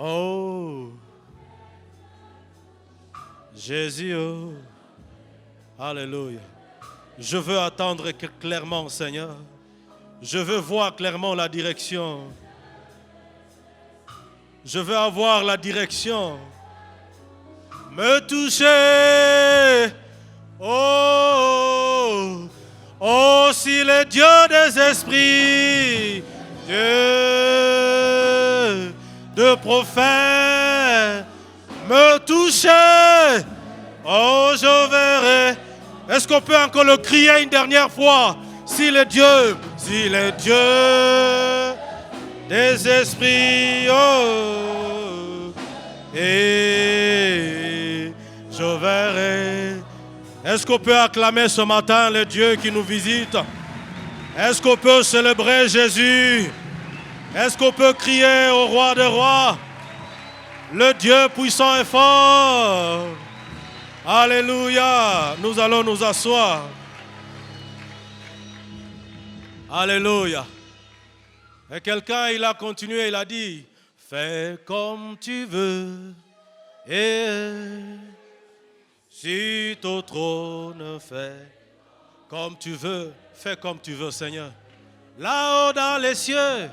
Oh, Jésus, oh. Alléluia. Je veux attendre clairement, Seigneur. Je veux voir clairement la direction. Je veux avoir la direction. Me toucher. Oh, oh, si le Dieu des esprits, Dieu de prophètes, me toucher. Oh, je verrai. Est-ce qu'on peut encore le crier une dernière fois? Si le Dieu des esprits, oh, et je verrai. Est-ce qu'on peut acclamer ce matin le Dieu qui nous visite? Est-ce qu'on peut célébrer Jésus? Est-ce qu'on peut crier au roi des rois? Le Dieu puissant et fort. Alléluia. Nous allons nous asseoir. Alléluia. Et quelqu'un, il a continué, il a dit, fais comme tu veux, et si ton trône fait comme tu veux, fais comme tu veux, Seigneur. Là-haut dans les cieux,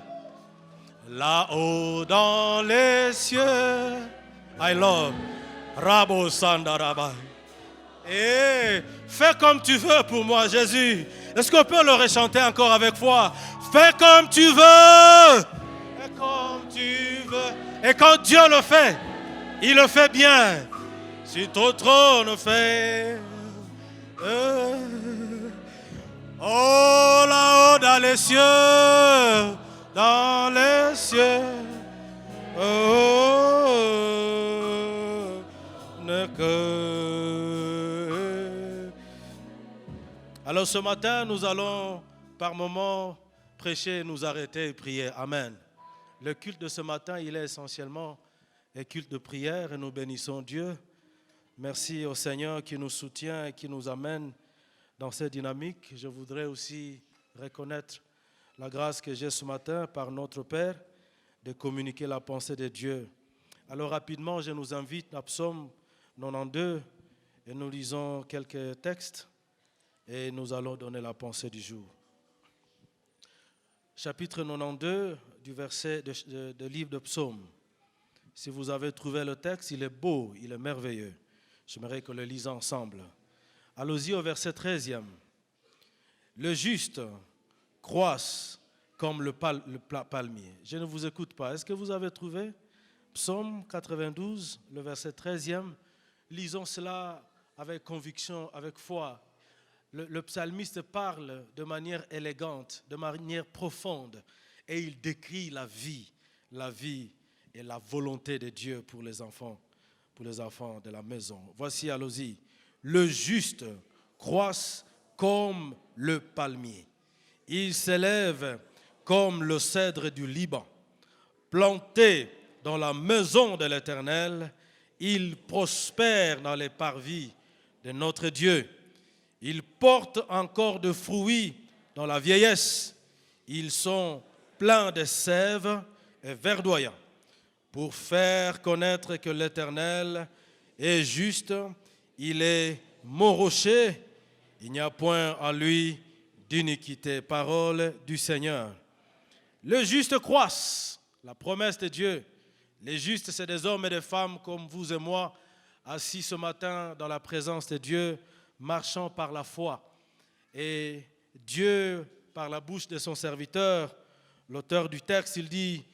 là-haut dans les cieux, I love Rabo Sandarabai. Et fais comme tu veux pour moi, Jésus. Est-ce qu'on peut le rechanter encore avec foi? Fais comme tu veux. Fais comme tu veux. Et quand Dieu le fait, il le fait bien. Si ton trône fait. Oh là-haut dans les cieux. Dans les cieux. Oh, ne que. Alors ce matin, nous allons par moments prêcher, nous arrêter et prier. Amen. Le culte de ce matin, il est essentiellement un culte de prière et nous bénissons Dieu. Merci au Seigneur qui nous soutient et qui nous amène dans cette dynamique. Je voudrais aussi reconnaître la grâce que j'ai ce matin par notre Père de communiquer la pensée de Dieu. Alors rapidement, je nous invite à Psaume 92 et nous lisons quelques textes. Et nous allons donner la pensée du jour. Chapitre 92 du verset de livre de Psaume. Si vous avez trouvé le texte, il est beau, il est merveilleux. J'aimerais que le lisons ensemble. Allons-y au verset 13e. Le juste croisse comme le palmier. Je ne vous écoute pas. Est-ce que vous avez trouvé? Psaume 92, le verset 13e. Lisons cela avec conviction, avec foi. Le psalmiste parle de manière élégante, de manière profonde, et il décrit la vie et la volonté de Dieu pour les enfants de la maison. Voici, allons-y. Le juste croisse comme le palmier. Il s'élève comme le cèdre du Liban. Planté dans la maison de l'Éternel, il prospère dans les parvis de notre Dieu. Ils portent encore de fruits dans la vieillesse. Ils sont pleins de sève et verdoyants. Pour faire connaître que l'Éternel est juste, il est mon rocher. Il n'y a point en lui d'iniquité. Parole du Seigneur. Le juste croisse, la promesse de Dieu. Les justes, c'est des hommes et des femmes comme vous et moi, assis ce matin dans la présence de Dieu, marchant par la foi. Et Dieu, par la bouche de son serviteur, l'auteur du texte, il dit,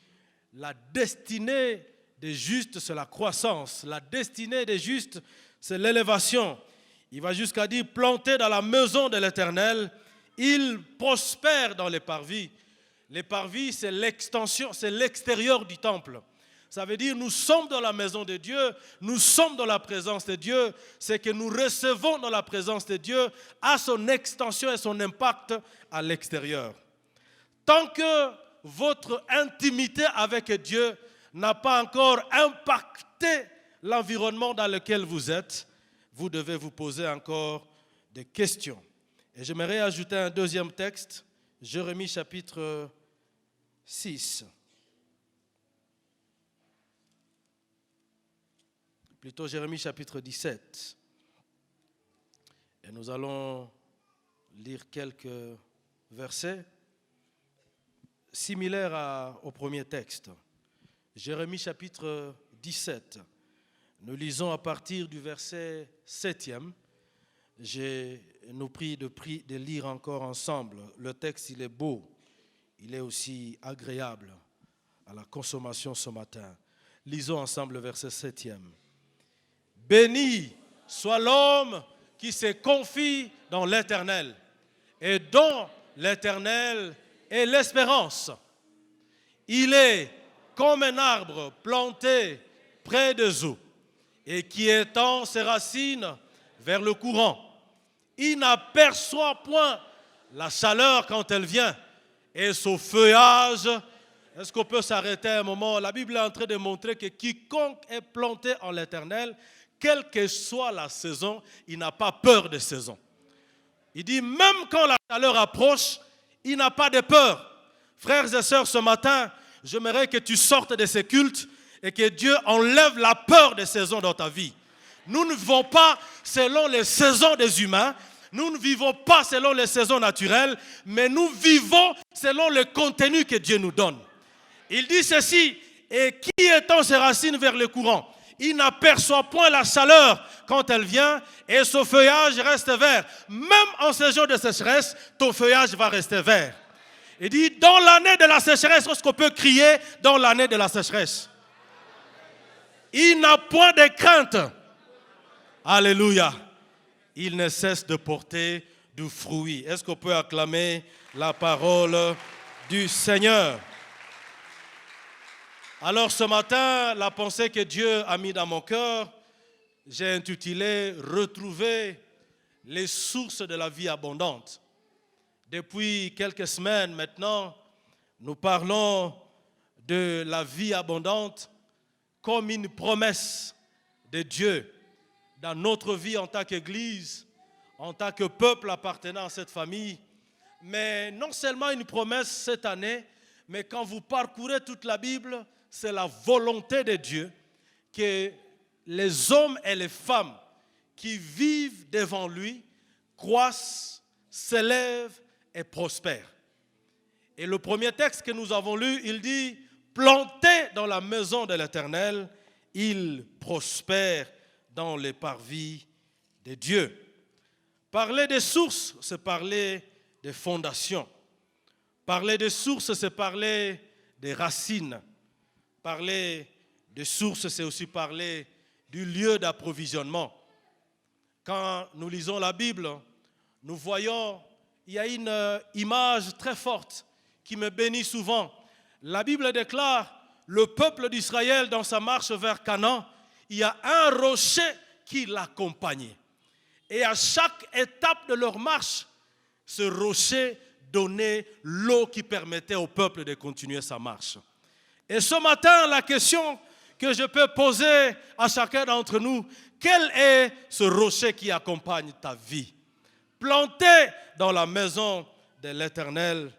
la destinée des justes, c'est la croissance. La destinée des justes, c'est l'élévation. Il va jusqu'à dire, planté dans la maison de l'Éternel, il prospère dans les parvis. Les parvis, c'est l'extension, c'est l'extérieur du temple. Ça veut dire nous sommes dans la maison de Dieu, nous sommes dans la présence de Dieu. C'est que nous recevons dans la présence de Dieu à son extension et son impact à l'extérieur. Tant que votre intimité avec Dieu n'a pas encore impacté l'environnement dans lequel vous êtes, vous devez vous poser encore des questions. Et j'aimerais ajouter un deuxième texte, Jérémie chapitre 6. plutôt Jérémie chapitre 17. Et nous allons lire quelques versets similaires au premier texte. Jérémie chapitre 17. Nous lisons à partir du verset 7e. Je nous prie de lire encore ensemble. Le texte, il est beau. Il est aussi agréable à la consommation ce matin. Lisons ensemble le verset 7e. Béni soit l'homme qui se confie dans l'Éternel et dont l'Éternel est l'espérance. Il est comme un arbre planté près des eaux et qui étend ses racines vers le courant. Il n'aperçoit point la chaleur quand elle vient et son feuillage. Est-ce qu'on peut s'arrêter un moment? La Bible est en train de montrer que quiconque est planté en l'Éternel, quelle que soit la saison, il n'a pas peur de saison. Il dit même quand la chaleur approche, il n'a pas de peur. Frères et sœurs, ce matin, j'aimerais que tu sortes de ces cultes et que Dieu enlève la peur des saisons dans ta vie. Nous ne vivons pas selon les saisons des humains, nous ne vivons pas selon les saisons naturelles, mais nous vivons selon le contenu que Dieu nous donne. Il dit ceci, et qui étend ses racines vers le courant, il n'aperçoit point la chaleur quand elle vient et son feuillage reste vert. Même en saison de sécheresse, ton feuillage va rester vert. Il dit, dans l'année de la sécheresse, est-ce qu'on peut crier dans l'année de la sécheresse? Il n'a point de crainte. Alléluia. Il ne cesse de porter du fruit. Est-ce qu'on peut acclamer la parole du Seigneur? Alors ce matin, la pensée que Dieu a mise dans mon cœur, j'ai intitulé « Retrouver les sources de la vie abondante ». Depuis quelques semaines maintenant, nous parlons de la vie abondante comme une promesse de Dieu dans notre vie en tant qu'Église, en tant que peuple appartenant à cette famille. Mais non seulement une promesse cette année, mais quand vous parcourez toute la Bible, c'est la volonté de Dieu que les hommes et les femmes qui vivent devant lui croissent, s'élèvent et prospèrent. Et le premier texte que nous avons lu, il dit « Planté dans la maison de l'Éternel, il prospère dans les parvis de Dieu. » Parler des sources, c'est parler des fondations. Parler des sources, c'est parler des racines. Parler de sources, c'est aussi parler du lieu d'approvisionnement. Quand nous lisons la Bible, nous voyons, il y a une image très forte qui me bénit souvent. La Bible déclare, le peuple d'Israël, dans sa marche vers Canaan, il y a un rocher qui l'accompagnait. Et à chaque étape de leur marche, ce rocher donnait l'eau qui permettait au peuple de continuer sa marche. Et ce matin, la question que je peux poser à chacun d'entre nous, quel est ce rocher qui accompagne ta vie? Planté dans la maison de l'Éternel,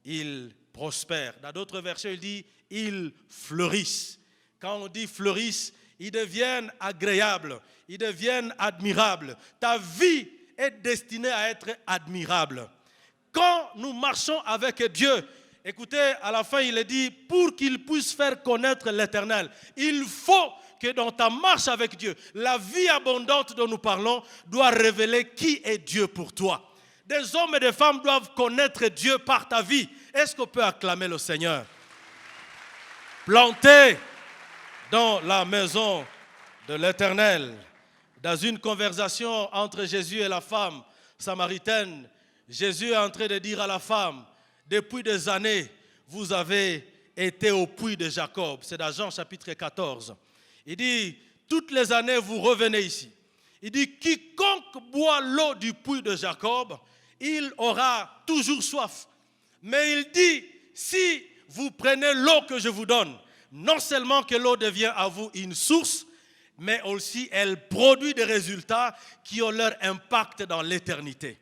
il prospère. Dans d'autres versets, il dit, ils fleurissent. Quand on dit fleurissent, ils deviennent agréables, ils deviennent admirables. Ta vie est destinée à être admirable. Quand nous marchons avec Dieu, écoutez, à la fin, il est dit, pour qu'il puisse faire connaître l'Éternel, il faut que dans ta marche avec Dieu, la vie abondante dont nous parlons doit révéler qui est Dieu pour toi. Des hommes et des femmes doivent connaître Dieu par ta vie. Est-ce qu'on peut acclamer le Seigneur? Planté dans la maison de l'Éternel, dans une conversation entre Jésus et la femme samaritaine, Jésus est en train de dire à la femme, depuis des années, vous avez été au puits de Jacob. C'est dans Jean chapitre 14. Il dit, toutes les années, vous revenez ici. Il dit, quiconque boit l'eau du puits de Jacob, il aura toujours soif. Mais il dit, si vous prenez l'eau que je vous donne, non seulement que l'eau devient à vous une source, mais aussi elle produit des résultats qui ont leur impact dans l'éternité.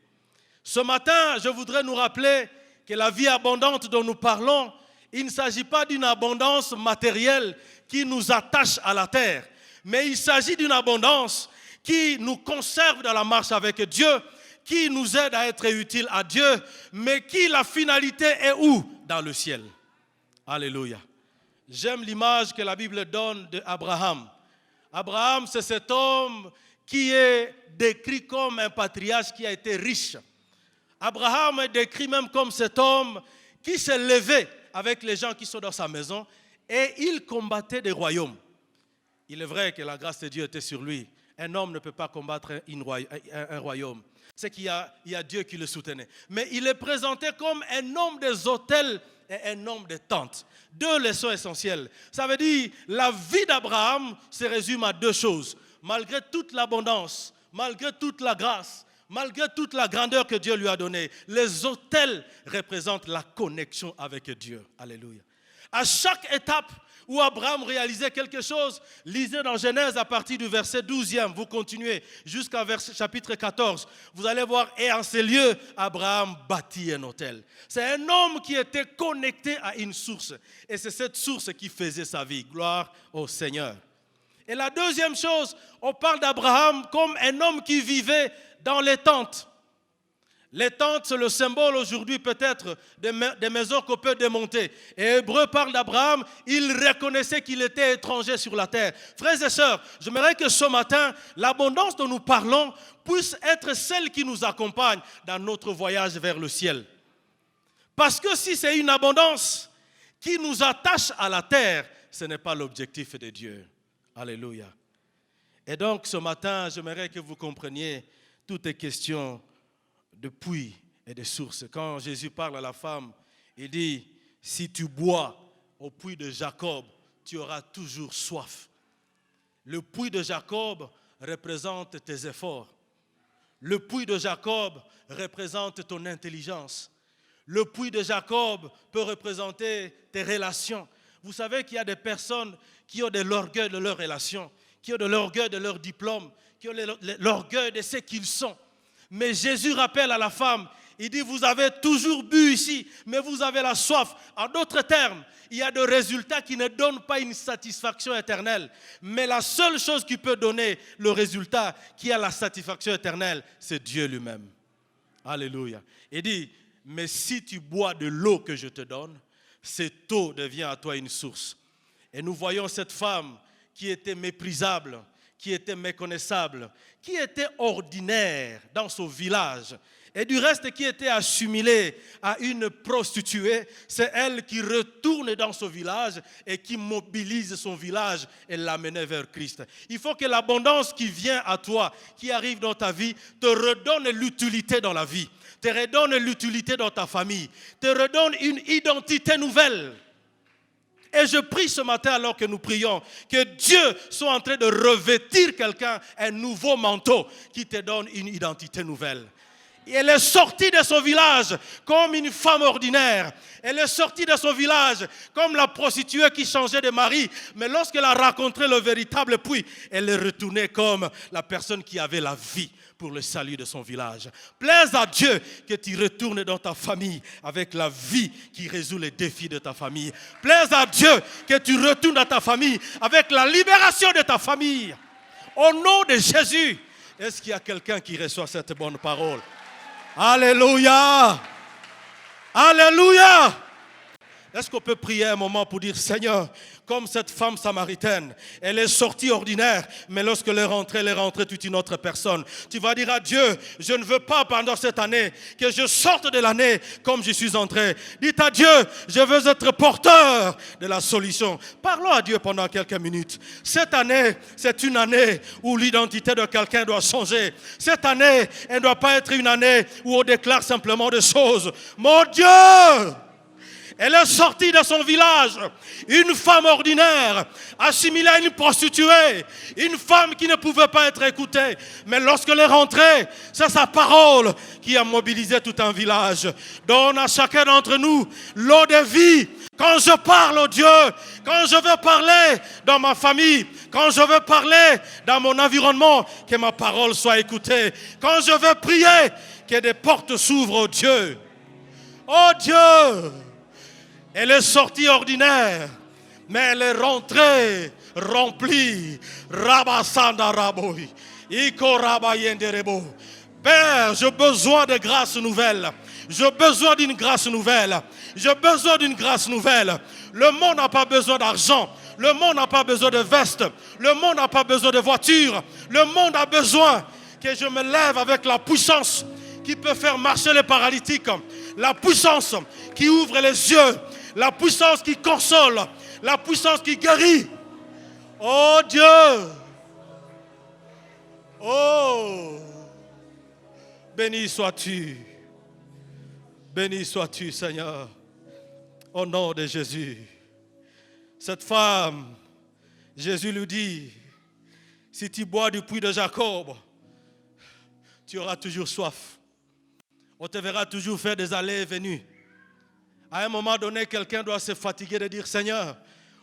Ce matin, je voudrais nous rappeler que la vie abondante dont nous parlons, il ne s'agit pas d'une abondance matérielle qui nous attache à la terre, Mais il s'agit d'une abondance qui nous conserve dans la marche avec Dieu, qui nous aide à être utiles à Dieu, mais qui la finalité est où? Dans le ciel. Alléluia. J'aime l'image que la Bible donne d'Abraham. Abraham, c'est cet homme qui est décrit comme un patriarche qui a été riche. Abraham est décrit même comme cet homme qui s'est levé avec les gens qui sont dans sa maison et il combattait des royaumes. Il est vrai que la grâce de Dieu était sur lui. Un homme ne peut pas combattre un royaume. C'est qu'il y a Dieu qui le soutenait. Mais il est présenté comme un homme des autels et un homme des tentes. Deux leçons essentielles. Ça veut dire la vie d'Abraham se résume à deux choses. Malgré toute l'abondance, malgré toute la grâce, malgré toute la grandeur que Dieu lui a donnée, les autels représentent la connexion avec Dieu. Alléluia. À chaque étape où Abraham réalisait quelque chose, lisez dans Genèse à partir du verset 12e, vous continuez jusqu'à chapitre 14, vous allez voir, et en ces lieux, Abraham bâtit un autel. C'est un homme qui était connecté à une source, et c'est cette source qui faisait sa vie. Gloire au Seigneur. Et la deuxième chose, on parle d'Abraham comme un homme qui vivait dans les tentes. Les tentes, c'est le symbole aujourd'hui peut-être des maisons qu'on peut démonter. Et Hébreu parle d'Abraham, il reconnaissait qu'il était étranger sur la terre. Frères et sœurs, j'aimerais que ce matin, l'abondance dont nous parlons puisse être celle qui nous accompagne dans notre voyage vers le ciel. Parce que si c'est une abondance qui nous attache à la terre, ce n'est pas l'objectif de Dieu. Alléluia. Et donc ce matin, j'aimerais que vous compreniez toutes les questions de puits et de sources. Quand Jésus parle à la femme, il dit, si tu bois au puits de Jacob, tu auras toujours soif. Le puits de Jacob représente tes efforts. Le puits de Jacob représente ton intelligence. Le puits de Jacob peut représenter tes relations. Vous savez qu'il y a des personnes qui ont de l'orgueil de leurs relations, qui ont de l'orgueil de leur diplôme, qui ont l'orgueil de ce qu'ils sont. Mais Jésus rappelle à la femme, il dit, vous avez toujours bu ici, mais vous avez la soif. En d'autres termes, il y a des résultats qui ne donnent pas une satisfaction éternelle. Mais la seule chose qui peut donner le résultat, qui a la satisfaction éternelle, c'est Dieu lui-même. Alléluia. Il dit, mais si tu bois de l'eau que je te donne, cette eau devient à toi une source. Et nous voyons cette femme qui était méprisable, qui était méconnaissable, qui était ordinaire dans son village, et du reste qui était assimilée à une prostituée. C'est elle qui retourne dans son village et qui mobilise son village et l'amène vers Christ. Il faut que l'abondance qui vient à toi, qui arrive dans ta vie, te redonne l'utilité dans la vie, te redonne l'utilité dans ta famille, te redonne une identité nouvelle. Et je prie ce matin, alors que nous prions, que Dieu soit en train de revêtir quelqu'un, un nouveau manteau qui te donne une identité nouvelle. Et elle est sortie de son village comme une femme ordinaire. Elle est sortie de son village comme la prostituée qui changeait de mari. Mais lorsqu'elle a rencontré le véritable puits, elle est retournée comme la personne qui avait la vie pour le salut de son village. Plaise à Dieu que tu retournes dans ta famille avec la vie qui résout les défis de ta famille. Plaise à Dieu que tu retournes dans ta famille avec la libération de ta famille. Au nom de Jésus, est-ce qu'il y a quelqu'un qui reçoit cette bonne parole? Alléluia! Alléluia! Est-ce qu'on peut prier un moment pour dire, Seigneur, comme cette femme samaritaine, elle est sortie ordinaire, mais lorsqu'elle est rentrée toute une autre personne. Tu vas dire à Dieu, je ne veux pas pendant cette année que je sorte de l'année comme je suis entré. Dites à Dieu, je veux être porteur de la solution. Parlons à Dieu pendant quelques minutes. Cette année, c'est une année où l'identité de quelqu'un doit changer. Cette année, elle ne doit pas être une année où on déclare simplement des choses. Mon Dieu! Elle est sortie de son village, une femme ordinaire, assimilée à une prostituée, une femme qui ne pouvait pas être écoutée. Mais lorsqu'elle est rentrée, c'est sa parole qui a mobilisé tout un village. Donne à chacun d'entre nous l'eau de vie. Quand je parle au Dieu, quand je veux parler dans ma famille, quand je veux parler dans mon environnement, que ma parole soit écoutée. Quand je veux prier, que des portes s'ouvrent au Dieu. Oh Dieu! Elle est sortie ordinaire, mais elle est rentrée rempli. Rabasanda Raboy. Iko Rabayenderebo. Père, j'ai besoin de grâce nouvelle. J'ai besoin d'une grâce nouvelle. J'ai besoin d'une grâce nouvelle. Le monde n'a pas besoin d'argent. Le monde n'a pas besoin de veste. Le monde n'a pas besoin de voiture. Le monde a besoin que je me lève avec la puissance qui peut faire marcher les paralytiques. La puissance qui ouvre les yeux. La puissance qui console. La puissance qui guérit. Oh Dieu. Oh. Béni sois-tu. Béni sois-tu, Seigneur. Au nom de Jésus. Cette femme, Jésus lui dit, si tu bois du puits de Jacob, tu auras toujours soif. On te verra toujours faire des allées et venues. À un moment donné, quelqu'un doit se fatiguer de dire, Seigneur,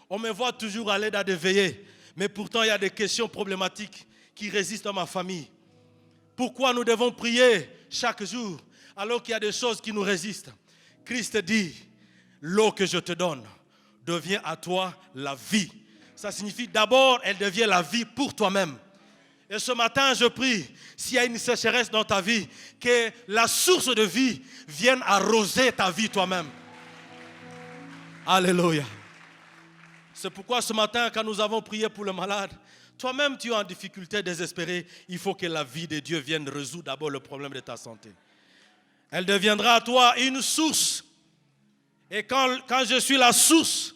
on me voit toujours aller dans des veillées, mais pourtant il y a des questions problématiques qui résistent dans ma famille. Pourquoi nous devons prier chaque jour alors qu'il y a des choses qui nous résistent? Christ dit, l'eau que je te donne devient à toi la vie. Ça signifie d'abord, elle devient la vie pour toi-même. Et ce matin, je prie, s'il y a une sécheresse dans ta vie, que la source de vie vienne arroser ta vie toi-même. Alléluia. C'est pourquoi ce matin, quand nous avons prié pour le malade, toi-même tu es en difficulté, désespéré, il faut que la vie de Dieu vienne résoudre d'abord le problème de ta santé. Elle deviendra à toi une source. Et quand je suis la source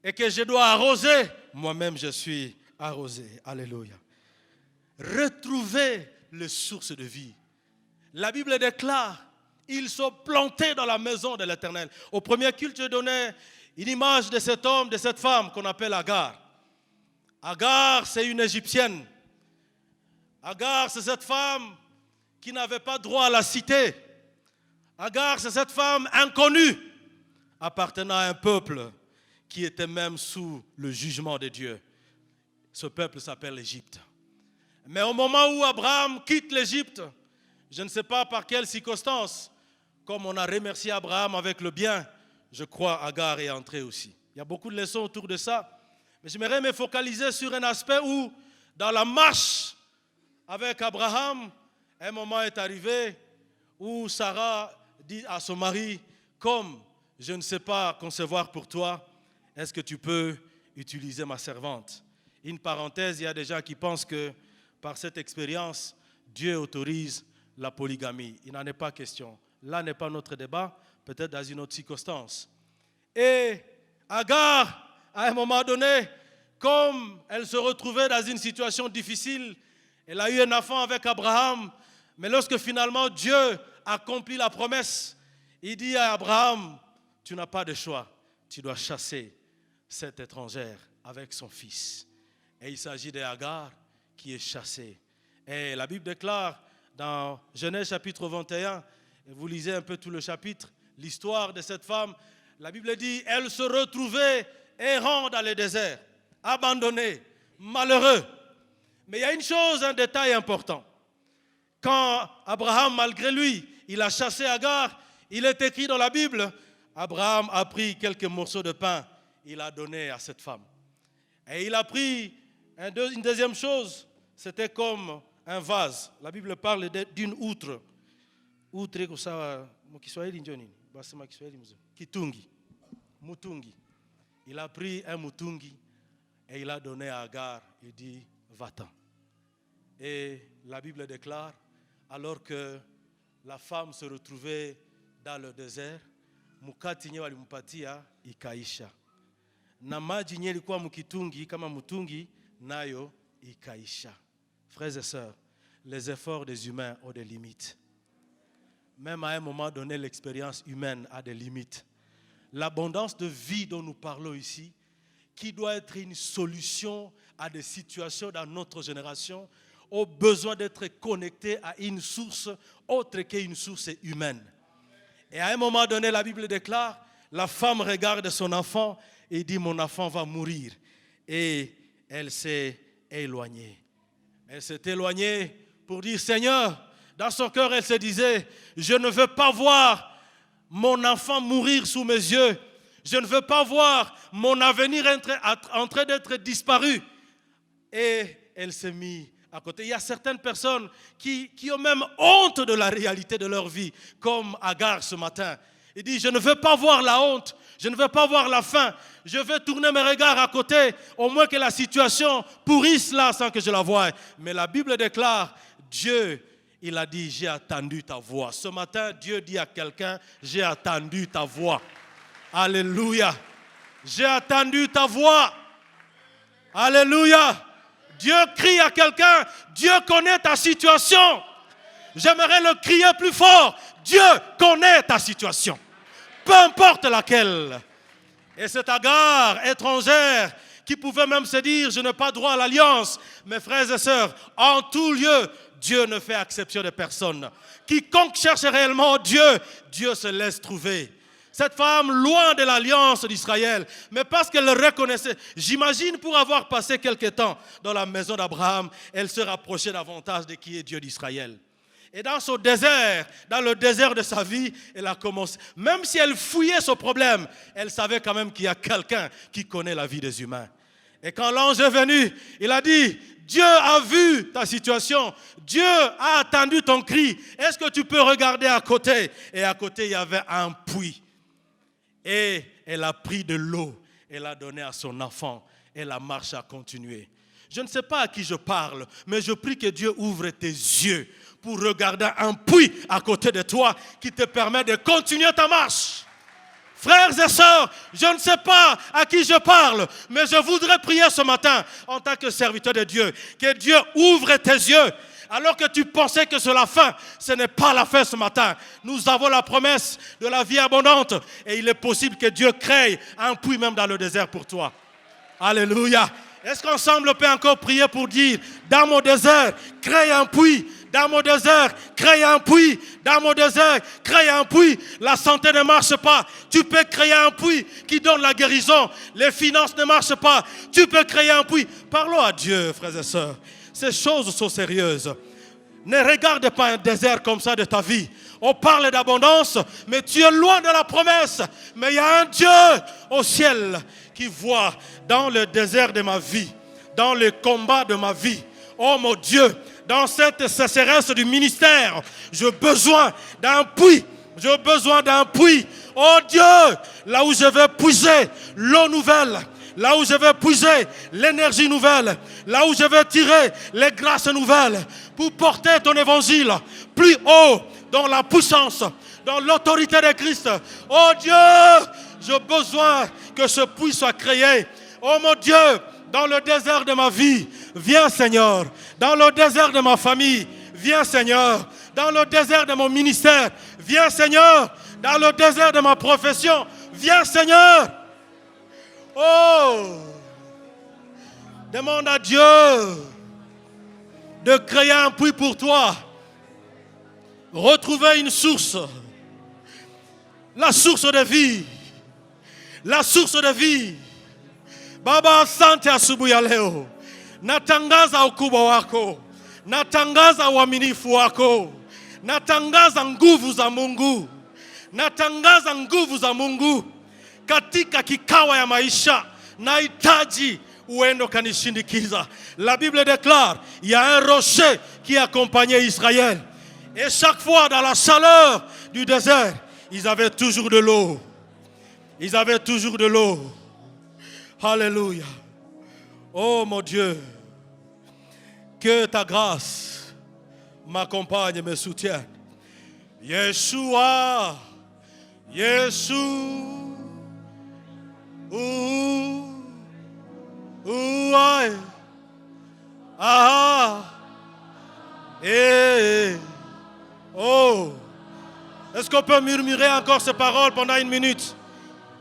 et que je dois arroser, moi-même je suis arrosé. Alléluia. Retrouvez les sources de vie. La Bible déclare, ils sont plantés dans la maison de l'Éternel. Au premier culte, je donnais une image de cet homme, de cette femme qu'on appelle Agar. Agar, c'est une Égyptienne. Agar, c'est cette femme qui n'avait pas droit à la cité. Agar, c'est cette femme inconnue, appartenant à un peuple qui était même sous le jugement de Dieu. Ce peuple s'appelle l'Égypte. Mais au moment où Abraham quitte l'Égypte, je ne sais pas par quelle circonstance, comme on a remercié Abraham avec le bien, je crois Agar est entrée aussi. Il y a beaucoup de leçons autour de ça. Mais j'aimerais me focaliser sur un aspect où, dans la marche avec Abraham, un moment est arrivé où Sarah dit à son mari, comme je ne sais pas concevoir pour toi, est-ce que tu peux utiliser ma servante? Une parenthèse, il y a des gens qui pensent que par cette expérience, Dieu autorise la polygamie. Il n'en est pas question. Là n'est pas notre débat, peut-être dans une autre circonstance. Et Agar, à un moment donné, comme elle se retrouvait dans une situation difficile, elle a eu un enfant avec Abraham, mais lorsque finalement Dieu accomplit la promesse, il dit à Abraham, tu n'as pas de choix, tu dois chasser cette étrangère avec son fils. Et il s'agit d'Agar qui est chassée. Et la Bible déclare dans Genèse chapitre 21, et vous lisez un peu tout le chapitre, l'histoire de cette femme, la Bible dit, elle se retrouvait errant dans le désert, abandonnée, malheureux. Mais il y a une chose, un détail important. Quand Abraham, malgré lui, il a chassé Agar, il est écrit dans la Bible, Abraham a pris quelques morceaux de pain, il a donné à cette femme. Et il a pris une deuxième chose, c'était comme un vase. La Bible parle d'une outre. Outre, kitungi, mutungi. Il a pris un mutungi et il a donné à Agar. Il dit, va-t'en. Et la Bible déclare, alors que la femme se retrouvait dans le désert, mukati nye walimpatia ikaisha. Na maji nye ilikuwa mkitungi kama mutungi nayo ikaisha. Frères et sœurs, les efforts des humains ont des limites. Même à un moment donné, l'expérience humaine a des limites. L'abondance de vie dont nous parlons ici, qui doit être une solution à des situations dans notre génération, ont besoin d'être connectés à une source autre qu'une source humaine. Et à un moment donné, la Bible déclare, la femme regarde son enfant et dit, mon enfant va mourir. Et elle s'est éloignée. Elle s'est éloignée pour dire, Seigneur, dans son cœur, elle se disait, je ne veux pas voir mon enfant mourir sous mes yeux. Je ne veux pas voir mon avenir en train d'être disparu. Et elle s'est mise à côté. Il y a certaines personnes qui ont même honte de la réalité de leur vie, comme Agar ce matin. Il dit, je ne veux pas voir la honte, je ne veux pas voir la faim. Je veux tourner mes regards à côté, au moins que la situation pourrisse là sans que je la voie. Mais la Bible déclare, Dieu, il a dit, j'ai attendu ta voix. Ce matin, Dieu dit à quelqu'un, j'ai attendu ta voix. Alléluia. J'ai attendu ta voix. Alléluia. Dieu crie à quelqu'un, Dieu connaît ta situation. J'aimerais le crier plus fort. Dieu connaît ta situation. Peu importe laquelle. Et cette Agar étrangère qui pouvait même se dire, je n'ai pas droit à l'alliance. Mes frères et sœurs, en tout lieu, Dieu ne fait exception de personne. Quiconque cherche réellement Dieu, Dieu se laisse trouver. Cette femme, loin de l'alliance d'Israël, mais parce qu'elle le reconnaissait, j'imagine pour avoir passé quelque temps dans la maison d'Abraham, elle se rapprochait davantage de qui est Dieu d'Israël. Et dans son désert, dans le désert de sa vie, elle a commencé, même si elle fouillait son problème, elle savait quand même qu'il y a quelqu'un qui connaît la vie des humains. Et quand l'ange est venu, il a dit, Dieu a vu ta situation, Dieu a attendu ton cri, est-ce que tu peux regarder à côté? Et à côté, il y avait un puits. Et elle a pris de l'eau, elle a donné à son enfant, et la marche a continué. Je ne sais pas à qui je parle, mais je prie que Dieu ouvre tes yeux pour regarder un puits à côté de toi qui te permet de continuer ta marche. Frères et sœurs, je ne sais pas à qui je parle, mais je voudrais prier ce matin en tant que serviteur de Dieu, que Dieu ouvre tes yeux. Alors que tu pensais que c'est la fin, ce n'est pas la fin ce matin. Nous avons la promesse de la vie abondante et il est possible que Dieu crée un puits même dans le désert pour toi. Alléluia. Est-ce qu'ensemble on peut encore prier pour dire, dans mon désert, crée un puits. Dans mon désert, crée un puits. Dans mon désert, crée un puits. La santé ne marche pas. Tu peux créer un puits qui donne la guérison. Les finances ne marchent pas. Tu peux créer un puits. Parlons à Dieu, frères et sœurs. Ces choses sont sérieuses. Ne regarde pas un désert comme ça de ta vie. On parle d'abondance, mais tu es loin de la promesse. Mais il y a un Dieu au ciel qui voit dans le désert de ma vie, dans le combat de ma vie. Oh mon Dieu, dans cette sécheresse du ministère, j'ai besoin d'un puits. J'ai besoin d'un puits. Oh Dieu, là où je vais puiser l'eau nouvelle, là où je vais puiser l'énergie nouvelle, là où je vais tirer les grâces nouvelles pour porter ton évangile plus haut dans la puissance, dans l'autorité de Christ. Oh Dieu, j'ai besoin que ce puits soit créé. Oh mon Dieu, dans le désert de ma vie, viens Seigneur. Dans le désert de ma famille, viens Seigneur. Dans le désert de mon ministère, viens Seigneur. Dans le désert de ma profession, viens Seigneur. Oh, demande à Dieu de créer un puits pour toi. Retrouver une source. La source de vie. La source de vie. Baba, asante asubuhi ya leo. Natangaza ukubwa wako. Natangaza uaminifu wako. Natangaza nguvu za Mungu. Natangaza nguvu za Mungu. Katika kikawa ya maisha, nahitaji uende kanishindikiza. La Bible déclare, il y a un rocher qui accompagnait Israël. Et chaque fois dans la chaleur du désert, ils avaient toujours de l'eau. Ils avaient toujours de l'eau. Alléluia. Oh mon Dieu, que ta grâce m'accompagne et me soutienne. Yeshua, Yeshua. Aïe. Ah. Eh. Oh. Est-ce qu'on peut murmurer encore ces paroles pendant une minute?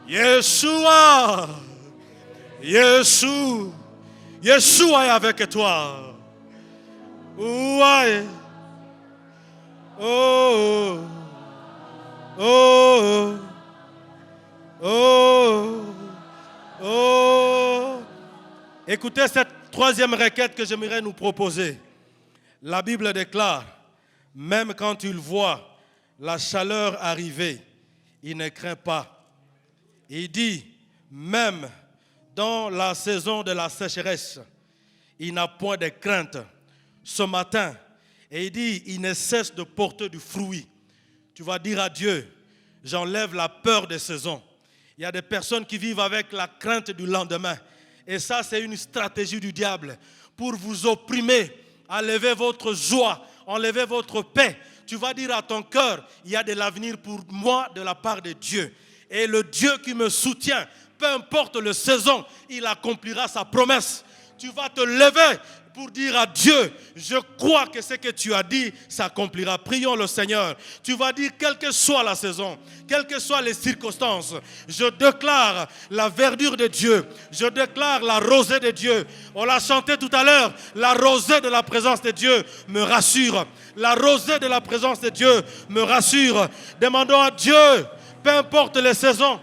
Yeshua. Yeshua. Yeshua est avec toi. Aïe. Oh. Oh. Oh. Oh. Écoutez cette troisième requête que j'aimerais nous proposer. La Bible déclare, même quand il voit la chaleur arriver, il ne craint pas. Et il dit, même dans la saison de la sécheresse, il n'a point de crainte. Ce matin, et il dit, il ne cesse de porter du fruit. Tu vas dire à Dieu, j'enlève la peur des saisons. Il y a des personnes qui vivent avec la crainte du lendemain. Et ça, c'est une stratégie du diable pour vous opprimer, enlever votre joie, enlever votre paix. Tu vas dire à ton cœur, il y a de l'avenir pour moi de la part de Dieu. Et le Dieu qui me soutient, peu importe la saison, il accomplira sa promesse. Tu vas te lever pour dire à Dieu, je crois que ce que tu as dit s'accomplira. Prions le Seigneur. Tu vas dire, quelle que soit la saison, quelles que soient les circonstances, je déclare la verdure de Dieu. Je déclare la rosée de Dieu. On l'a chanté tout à l'heure. La rosée de la présence de Dieu me rassure. La rosée de la présence de Dieu me rassure. Demandons à Dieu, peu importe les saisons,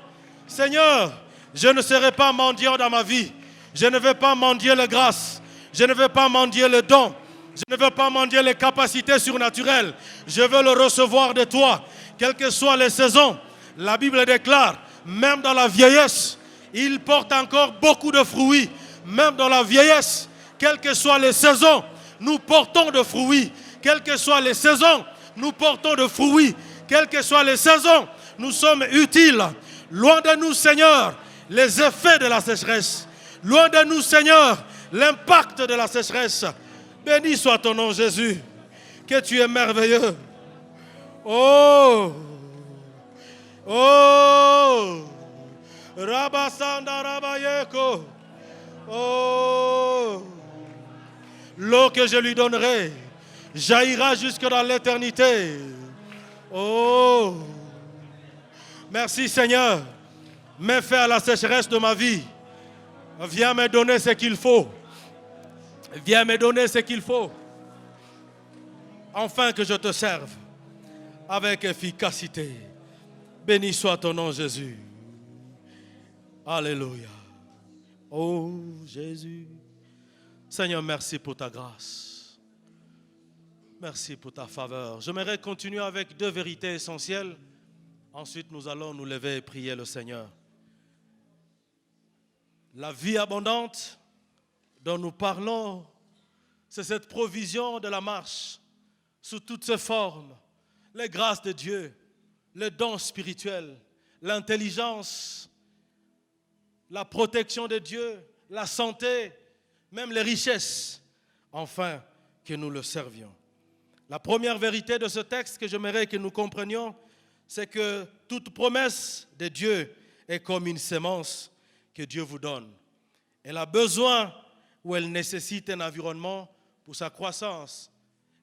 Seigneur, je ne serai pas mendiant dans ma vie. Je ne vais pas mendier les grâces. Je ne veux pas mendier le don. Je ne veux pas mendier les capacités surnaturelles. Je veux le recevoir de toi. Quelles que soient les saisons, la Bible déclare, même dans la vieillesse, il porte encore beaucoup de fruits. Même dans la vieillesse, quelles que soient les saisons, nous portons de fruits. Quelles que soient les saisons, nous portons de fruits. Quelles que soient les saisons, nous sommes utiles. Loin de nous, Seigneur, les effets de la sécheresse. Loin de nous, Seigneur, l'impact de la sécheresse. Béni soit ton nom, Jésus, que tu es merveilleux. Oh, oh, Rabasanda Rabayeko. Oh, l'eau que je lui donnerai jaillira jusque dans l'éternité. Oh, merci Seigneur. Mets fin à la sécheresse de ma vie. Viens me donner ce qu'il faut. Viens me donner ce qu'il faut. Afin que je te serve avec efficacité. Béni soit ton nom, Jésus. Alléluia. Oh, Jésus. Seigneur, merci pour ta grâce. Merci pour ta faveur. J'aimerais continuer avec deux vérités essentielles. Ensuite, nous allons nous lever et prier le Seigneur. La vie abondante dont nous parlons, c'est cette provision de la marche sous toutes ses formes, les grâces de Dieu, les dons spirituels, l'intelligence, la protection de Dieu, la santé, même les richesses, afin que nous le servions. La première vérité de ce texte que j'aimerais que nous comprenions, c'est que toute promesse de Dieu est comme une sémence que Dieu vous donne. Elle a besoin ou elle nécessite un environnement pour sa croissance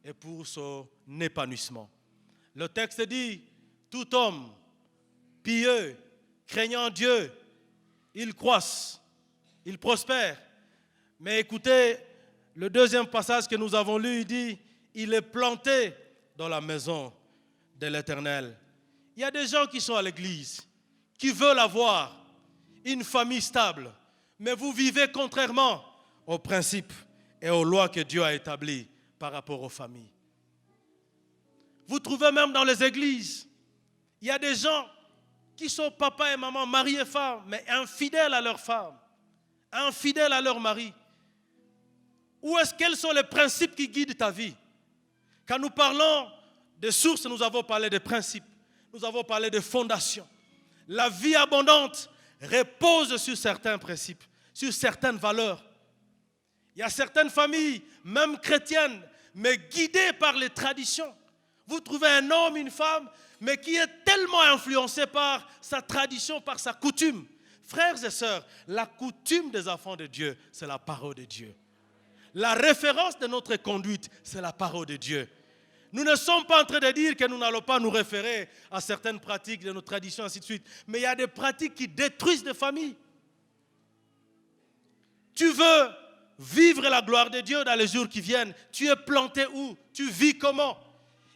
et pour son épanouissement. Le texte dit, tout homme pieux, craignant Dieu, il croisse, il prospère. Mais écoutez, le deuxième passage que nous avons lu, il dit, il est planté dans la maison de l'Éternel. Il y a des gens qui sont à l'église, qui veulent avoir une famille stable, mais vous vivez contrairement aux principes et aux lois que Dieu a établies par rapport aux familles. Vous trouvez même dans les églises, il y a des gens qui sont papa et maman, mari et femme, mais infidèles à leur femme, infidèles à leur mari. Quels sont les principes qui guident ta vie? Quand nous parlons des sources, nous avons parlé des principes, nous avons parlé des fondations. La vie abondante repose sur certains principes, sur certaines valeurs. Il y a certaines familles, même chrétiennes, mais guidées par les traditions. Vous trouvez un homme, une femme, mais qui est tellement influencé par sa tradition, par sa coutume. Frères et sœurs, la coutume des enfants de Dieu, c'est la parole de Dieu. La référence de notre conduite, c'est la parole de Dieu. Nous ne sommes pas en train de dire que nous n'allons pas nous référer à certaines pratiques de nos traditions, ainsi de suite. Mais il y a des pratiques qui détruisent des familles. Tu veux vivre la gloire de Dieu dans les jours qui viennent. Tu es planté où? Tu vis comment?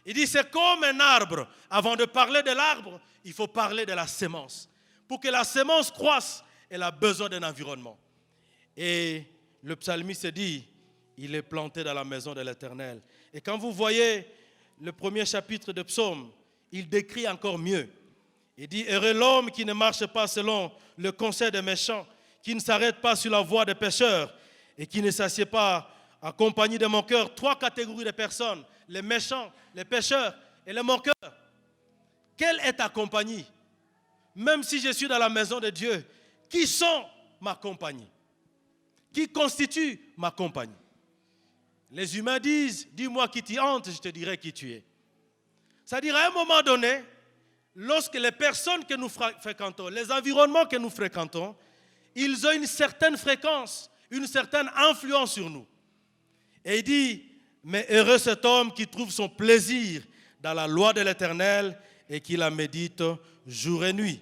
Il dit c'est comme un arbre. Avant de parler de l'arbre, il faut parler de la sémence. Pour que la sémence croisse, elle a besoin d'un environnement. Et le psalmiste dit, il est planté dans la maison de l'Éternel. Et quand vous voyez le premier chapitre de Psaume, il décrit encore mieux. Il dit, heureux l'homme qui ne marche pas selon le conseil des méchants, qui ne s'arrête pas sur la voie des pécheurs et qui ne s'assied pas en compagnie des moqueurs. 3 catégories de personnes, les méchants, les pécheurs et les moqueurs. Quelle est ta compagnie? Même si je suis dans la maison de Dieu, qui sont ma compagnie? Qui constitue ma compagnie? Les humains disent, dis-moi qui t'y hante, je te dirai qui tu es. C'est-à-dire, à un moment donné, lorsque les personnes que nous fréquentons, les environnements que nous fréquentons, ils ont une certaine fréquence, une certaine influence sur nous. Et il dit, mais heureux cet homme qui trouve son plaisir dans la loi de l'Éternel et qui la médite jour et nuit.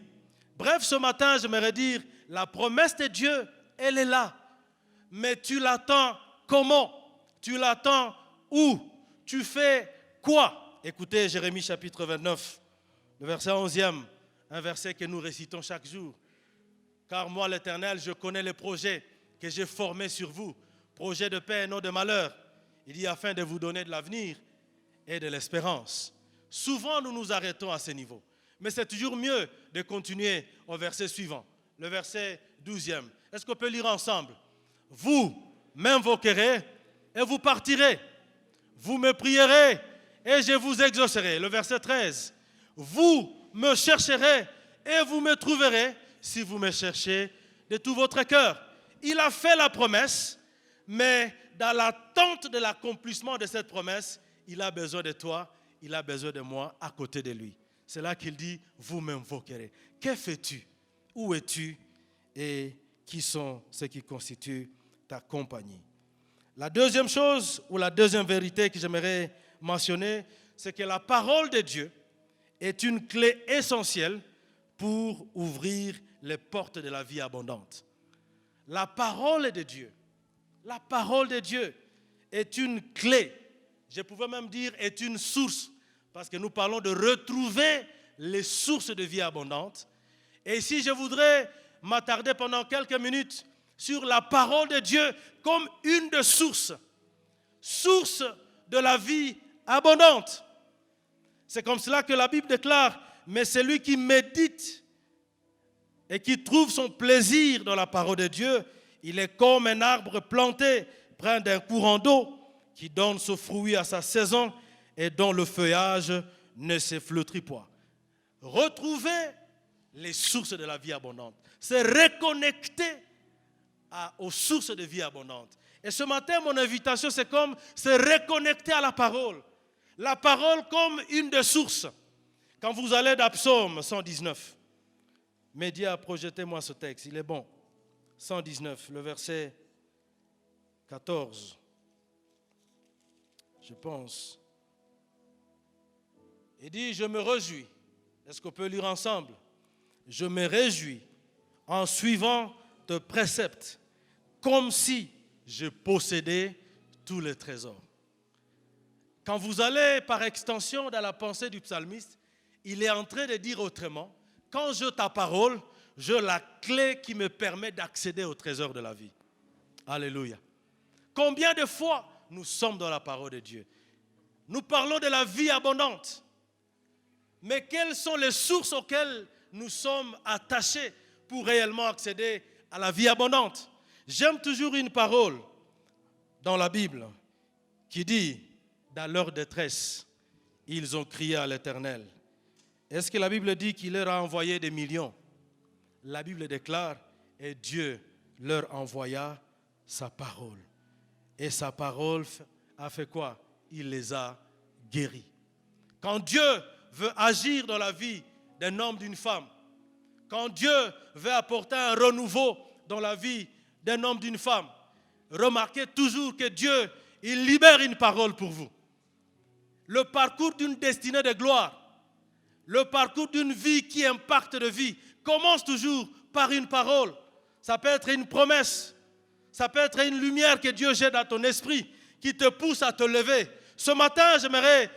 Bref, ce matin, j'aimerais dire, la promesse de Dieu, elle est là. Mais tu l'attends comment? Tu l'attends où? Tu fais quoi? Écoutez, Jérémie chapitre 29, le verset 11e, un verset que nous récitons chaque jour. Car moi, l'Éternel, je connais les projets que j'ai formés sur vous, projets de paix et non de malheur. Il dit afin de vous donner de l'avenir et de l'espérance. Souvent, nous nous arrêtons à ce niveau. Mais c'est toujours mieux de continuer au verset suivant, le verset 12e. Est-ce qu'on peut lire ensemble? Vous m'invoquerez et vous partirez. Vous me prierez et je vous exaucerai. Le verset 13. Vous me chercherez et vous me trouverez si vous me cherchez de tout votre cœur. Il a fait la promesse, mais dans l'attente de l'accomplissement de cette promesse, il a besoin de toi, il a besoin de moi à côté de lui. C'est là qu'il dit, vous m'invoquerez. Que fais-tu? Où es-tu? Et qui sont ceux qui constituent ta compagnie? La deuxième chose, ou la deuxième vérité que j'aimerais mentionner, c'est que la parole de Dieu est une clé essentielle pour ouvrir les portes de la vie abondante. La parole de Dieu est une clé, je pouvais même dire est une source, parce que nous parlons de retrouver les sources de vie abondante. Et ici, je voudrais m'attarder pendant quelques minutes sur la parole de Dieu comme une des sources de la vie abondante. C'est comme cela que la Bible déclare, mais celui qui médite et qui trouve son plaisir dans la parole de Dieu, il est comme un arbre planté près d'un courant d'eau qui donne son fruit à sa saison et dont le feuillage ne se flétrit pas. Retrouver les sources de la vie abondante, c'est reconnecter aux sources de vie abondante. Et ce matin, mon invitation, c'est reconnecter à la parole. La parole comme une des sources. Quand vous allez dans Psaume 119, Média, projetez-moi ce texte, il est bon. 119, le verset 14, je pense. Il dit, je me réjouis. Est-ce qu'on peut lire ensemble? Je me réjouis en suivant tes préceptes, comme si je possédais tous les trésors. Quand vous allez par extension dans la pensée du psalmiste, il est en train de dire autrement, quand j'ai ta parole, j'ai la clé qui me permet d'accéder au trésor de la vie. Alléluia. Combien de fois nous sommes dans la parole de Dieu? Nous parlons de la vie abondante. Mais quelles sont les sources auxquelles nous sommes attachés pour réellement accéder à la vie abondante? J'aime toujours une parole dans la Bible qui dit, dans leur détresse, ils ont crié à l'Éternel. Est-ce que la Bible dit qu'il leur a envoyé des millions? La Bible déclare, et Dieu leur envoya sa parole. Et sa parole a fait quoi? Il les a guéris. Quand Dieu veut agir dans la vie d'un homme, d'une femme, quand Dieu veut apporter un renouveau dans la vie d'un homme, d'une femme, remarquez toujours que Dieu, il libère une parole pour vous. Le parcours d'une destinée de gloire, le parcours d'une vie qui impacte de vie, commence toujours par une parole. Ça peut être une promesse, ça peut être une lumière que Dieu jette dans ton esprit, qui te pousse à te lever. Ce matin, j'aimerais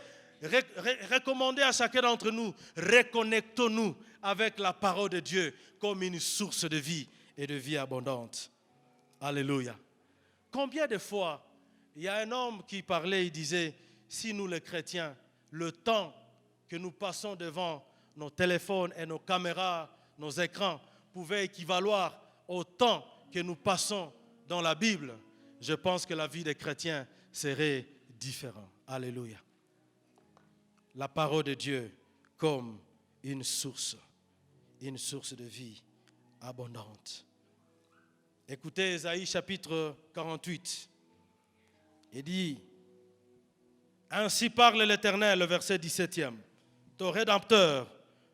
recommander à chacun d'entre nous, reconnectons-nous avec la parole de Dieu comme une source de vie et de vie abondante. Alléluia. Combien de fois, il y a un homme qui parlait, il disait, si nous les chrétiens, le temps que nous passons devant nos téléphones et nos caméras, nos écrans pouvaient équivaloir au temps que nous passons dans la Bible, je pense que la vie des chrétiens serait différente. Alléluia. La parole de Dieu comme une source de vie abondante. Écoutez Ésaïe chapitre 48. Il dit, ainsi parle l'Éternel, le verset 17e, ton Rédempteur,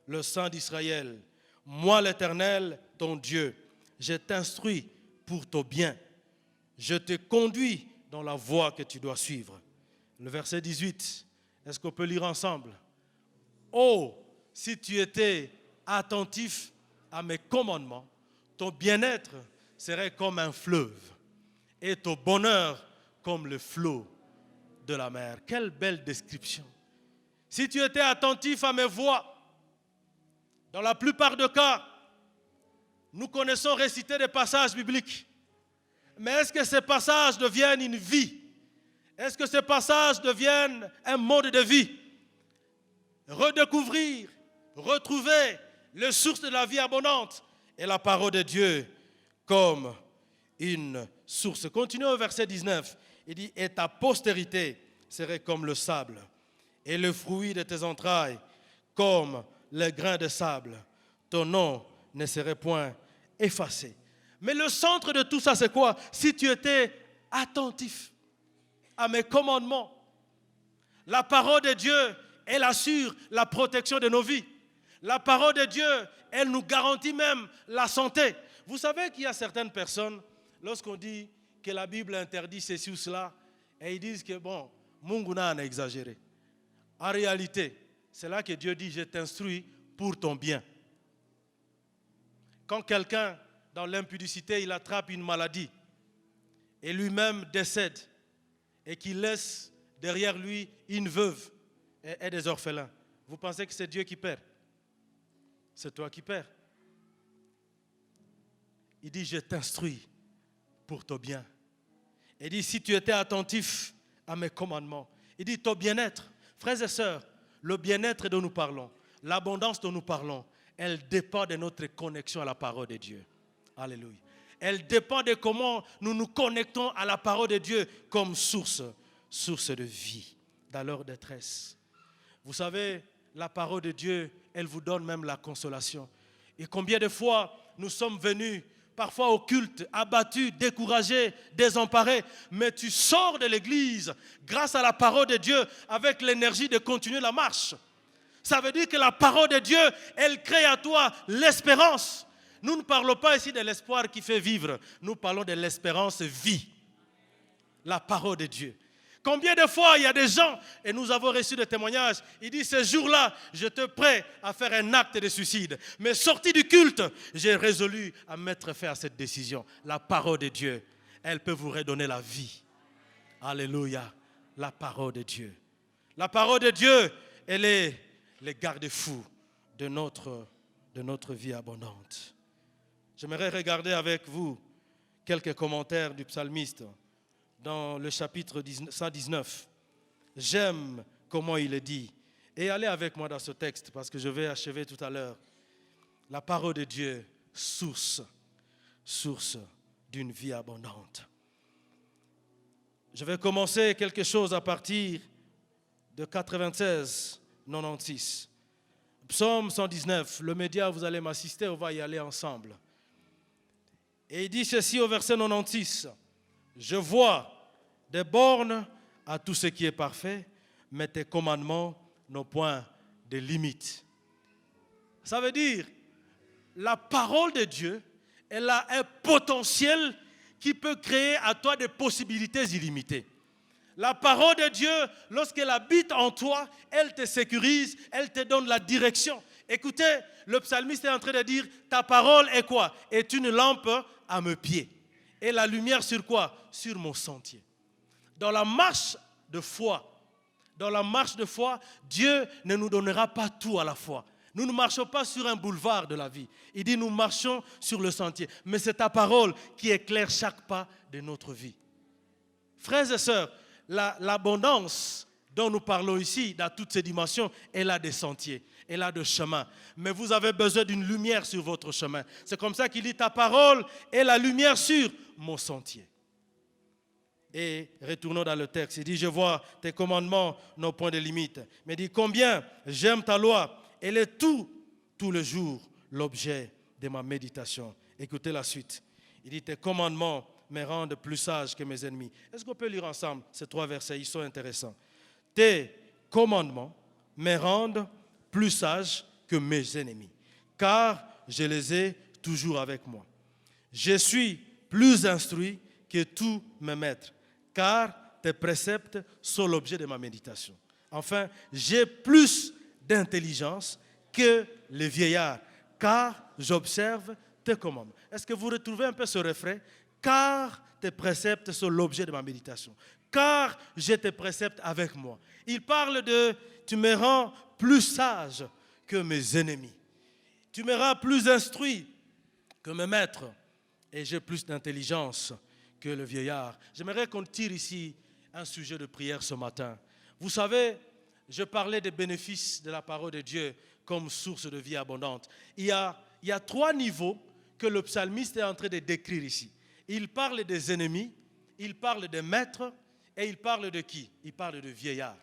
le Saint d'Israël, moi l'Éternel, ton Dieu, je t'instruis pour ton bien, je te conduis dans la voie que tu dois suivre. Le verset 18, est-ce qu'on peut lire ensemble? Oh, si tu étais attentif à mes commandements, ton bien-être serait comme un fleuve et ton bonheur comme le flot de la mer. Quelle belle description. Si tu étais attentif à mes voix, dans la plupart des cas, nous connaissons réciter des passages bibliques. Mais est-ce que ces passages deviennent une vie? Est-ce que ces passages deviennent un mode de vie? Redécouvrir, retrouver les sources de la vie abondante et la parole de Dieu comme une source. Continuons au verset 19. Il dit, et ta postérité serait comme le sable, et le fruit de tes entrailles comme le grain de sable. Ton nom ne serait point effacé. Mais le centre de tout ça, c'est quoi? Si tu étais attentif à mes commandements, la parole de Dieu, elle assure la protection de nos vies. La parole de Dieu, elle nous garantit même la santé. Vous savez qu'il y a certaines personnes, lorsqu'on dit que la Bible interdit ceci ou cela, et ils disent que bon, Munguna en a exagéré. En réalité, c'est là que Dieu dit, je t'instruis pour ton bien. Quand quelqu'un, dans l'impudicité, il attrape une maladie, et lui-même décède, et qu'il laisse derrière lui une veuve et des orphelins, vous pensez que c'est Dieu qui perd? C'est toi qui perds. Il dit, je t'instruis pour ton bien. Il dit, si tu étais attentif à mes commandements, il dit, ton bien-être, frères et sœurs, le bien-être dont nous parlons, l'abondance dont nous parlons, elle dépend de notre connexion à la parole de Dieu. Alléluia. Elle dépend de comment nous nous connectons à la parole de Dieu comme source de vie dans leur détresse. Vous savez, la parole de Dieu, elle vous donne même la consolation. Et combien de fois nous sommes venus, parfois au culte, abattus, découragés, désemparés, mais tu sors de l'église grâce à la parole de Dieu avec l'énergie de continuer la marche. Ça veut dire que la parole de Dieu, elle crée à toi l'espérance. Nous ne parlons pas ici de l'espoir qui fait vivre, nous parlons de l'espérance vie. La parole de Dieu. Combien de fois il y a des gens, et nous avons reçu des témoignages, ils disent, ce jour-là, j'étais prêt à faire un acte de suicide. Mais sorti du culte, j'ai résolu à mettre fin à cette décision. La parole de Dieu, elle peut vous redonner la vie. Alléluia, la parole de Dieu. La parole de Dieu, elle est le garde-fou de notre vie abondante. J'aimerais regarder avec vous quelques commentaires du psalmiste dans le chapitre 119. J'aime comment il est dit. Et allez avec moi dans ce texte parce que je vais achever tout à l'heure. La parole de Dieu, source d'une vie abondante. Je vais commencer quelque chose à partir de 96, 96. Psaume 119, le média, vous allez m'assister, on va y aller ensemble. Et il dit ceci au verset 96. Je vois des bornes à tout ce qui est parfait, mais tes commandements n'ont point de limites. Ça veut dire, la parole de Dieu, elle a un potentiel qui peut créer à toi des possibilités illimitées. La parole de Dieu, lorsqu'elle habite en toi, elle te sécurise, elle te donne la direction. Écoutez, le psalmiste est en train de dire, ta parole est quoi? Est une lampe à mes pieds. Et la lumière sur quoi? Sur mon sentier. Dans la marche de foi, Dieu ne nous donnera pas tout à la fois. Nous ne marchons pas sur un boulevard de la vie. Il dit, nous marchons sur le sentier. Mais c'est ta parole qui éclaire chaque pas de notre vie. Frères et sœurs, l'abondance dont nous parlons ici, dans toutes ces dimensions, elle a des sentiers. et là de chemin. Mais vous avez besoin d'une lumière sur votre chemin. C'est comme ça qu'il dit, ta parole est la lumière sur mon sentier. Et retournons dans le texte. Il dit, je vois tes commandements, nos points de limite. Mais il dit, combien j'aime ta loi. Elle est tout le jour, l'objet de ma méditation. Écoutez la suite. Il dit, tes commandements me rendent plus sage que mes ennemis. Est-ce qu'on peut lire ensemble ces 3 versets? Ils sont intéressants. Tes commandements me rendent plus sage que mes ennemis, car je les ai toujours avec moi. Je suis plus instruit que tous mes maîtres, car tes préceptes sont l'objet de ma méditation. Enfin, j'ai plus d'intelligence que les vieillards, car j'observe tes commandements. Est-ce que vous retrouvez un peu ce refrain? Car tes préceptes sont l'objet de ma méditation. Car j'ai tes préceptes avec moi. Il parle de, tu me rends plus sage que mes ennemis. Tu me rends plus instruit que mes maîtres. Et j'ai plus d'intelligence que le vieillard. J'aimerais qu'on tire ici un sujet de prière ce matin. Vous savez, je parlais des bénéfices de la parole de Dieu comme source de vie abondante. Il y a 3 niveaux que le psalmiste est en train de décrire ici. Il parle des ennemis, il parle des maîtres et il parle de qui? Il parle de vieillards.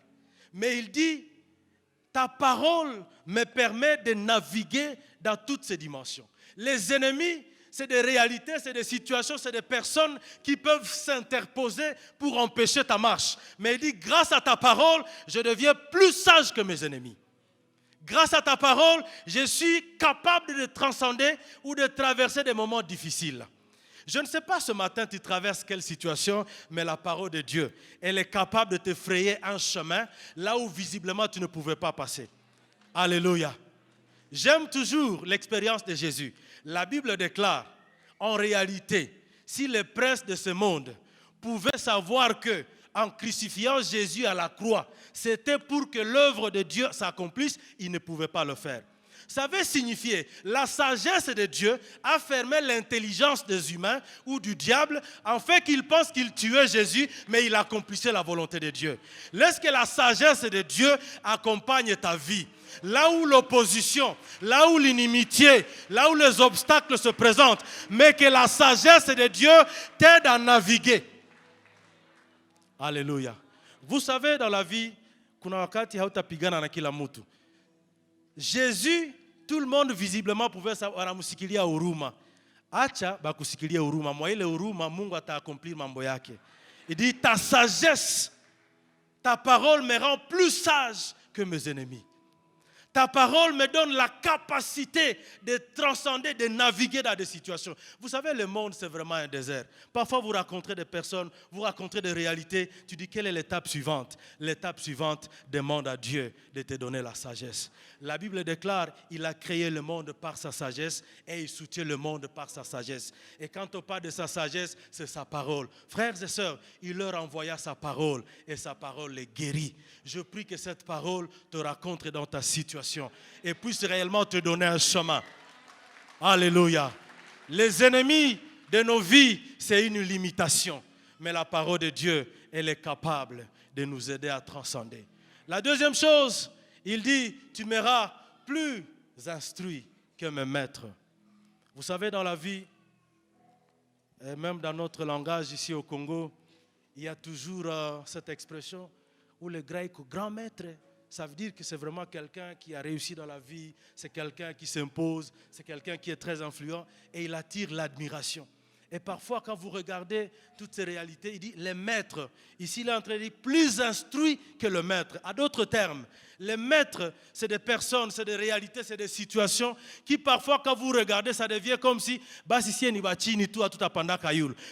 Mais il dit, ta parole me permet de naviguer dans toutes ces dimensions. Les ennemis, c'est des réalités, c'est des situations, c'est des personnes qui peuvent s'interposer pour empêcher ta marche. Mais il dit, grâce à ta parole, je deviens plus sage que mes ennemis. Grâce à ta parole, je suis capable de transcender ou de traverser des moments difficiles. Je ne sais pas ce matin tu traverses quelle situation, mais la parole de Dieu, elle est capable de te frayer un chemin là où visiblement tu ne pouvais pas passer. Alléluia. J'aime toujours l'expérience de Jésus. La Bible déclare, en réalité, si les princes de ce monde pouvaient savoir que, en crucifiant Jésus à la croix, c'était pour que l'œuvre de Dieu s'accomplisse, ils ne pouvaient pas le faire. Ça veut signifier, la sagesse de Dieu a fermé l'intelligence des humains ou du diable en fait qu'il pense qu'il tuait Jésus, mais il accomplissait la volonté de Dieu. Laisse que la sagesse de Dieu accompagne ta vie. Là où l'opposition, là où l'inimitié, là où les obstacles se présentent, mais que la sagesse de Dieu t'aide à naviguer. Alléluia. Vous savez, dans la vie, kuna wakati hautapigana na kila mtu. Jésus, tout le monde visiblement pouvait wanamusikilia huruma. Acha bakusikilia huruma. Mwa ile huruma Mungu ataaccomplir mambo yake. Il dit, ta sagesse, ta parole me rend plus sage que mes ennemis. Ta parole me donne la capacité de transcender, de naviguer dans des situations. Vous savez, le monde, c'est vraiment un désert. Parfois, vous rencontrez des personnes, vous rencontrez des réalités. Tu dis, quelle est l'étape suivante? L'étape suivante demande à Dieu de te donner la sagesse. La Bible déclare, il a créé le monde par sa sagesse et il soutient le monde par sa sagesse. Et quand on parle de sa sagesse, c'est sa parole. Frères et sœurs, il leur envoya sa parole et sa parole les guérit. Je prie que cette parole te rencontre dans ta situation et puisse réellement te donner un chemin. Alléluia. Les ennemis de nos vies, c'est une limitation. Mais la parole de Dieu, elle est capable de nous aider à transcender. La deuxième chose, il dit, tu me rends plus instruit que mes maîtres. Vous savez, dans la vie, et même dans notre langage ici au Congo, il y a toujours cette expression où le grec, grand maître, ça veut dire que c'est vraiment quelqu'un qui a réussi dans la vie, c'est quelqu'un qui s'impose, c'est quelqu'un qui est très influent et il attire l'admiration. Et parfois, quand vous regardez toutes ces réalités, il dit les maîtres. Ici, il est en train de dire plus instruit que le maître. À d'autres termes, les maîtres, c'est des personnes, c'est des réalités, c'est des situations qui parfois, quand vous regardez, ça devient comme si